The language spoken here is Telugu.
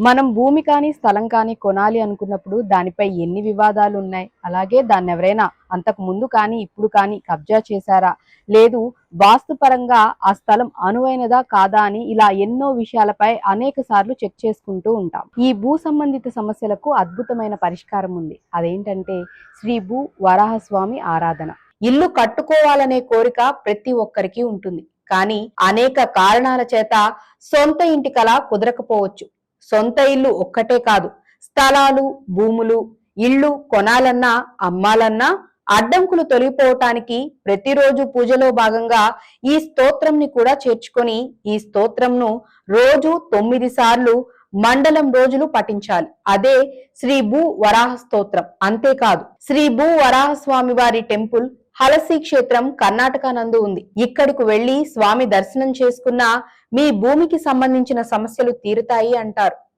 మనం భూమి కానీ స్థలం కానీ కొనాలి అనుకున్నప్పుడు దానిపై ఎన్ని వివాదాలు ఉన్నాయి, అలాగే దాన్ని ఎవరైనా అంతకు ముందు కానీ ఇప్పుడు కానీ కబ్జా చేశారా, లేదు వాస్తుపరంగా ఆ స్థలం అనువైనదా కాదా అని ఇలా ఎన్నో విషయాలపై అనేక సార్లు చెక్ చేసుకుంటూ ఉంటాం. ఈ భూ సంబంధిత సమస్యలకు అద్భుతమైన పరిష్కారం ఉంది. అదేంటంటే శ్రీ భూ వరాహస్వామి ఆరాధన. ఇల్లు కట్టుకోవాలనే కోరిక ప్రతి ఒక్కరికి ఉంటుంది, కానీ అనేక కారణాల చేత సొంత ఇంటి కల కుదరకపోవచ్చు. సొంత ఇల్లు ఒక్కటే కాదు, స్థలాలు, భూములు, ఇల్లు కొనాలన్నా అమ్మాలన్నా అడ్డంకులు తొలగిపోవటానికి ప్రతిరోజు పూజలో భాగంగా ఈ స్తోత్రంని కూడా చేర్చుకొని ఈ స్తోత్రంను రోజు 9 సార్లు మండలం రోజులు పఠించాలి. అదే శ్రీ భూ వరాహ స్తోత్రం. అంతేకాదు, శ్రీ భూ వరాహ స్వామి వారి టెంపుల్ హలసి క్షేత్రం కర్ణాటక నందు ఉంది. ఇక్కడికి వెళ్లి స్వామి దర్శనం చేసుకున్నా మీ భూమికి సంబంధించిన సమస్యలు తీరుతాయి అంటారు.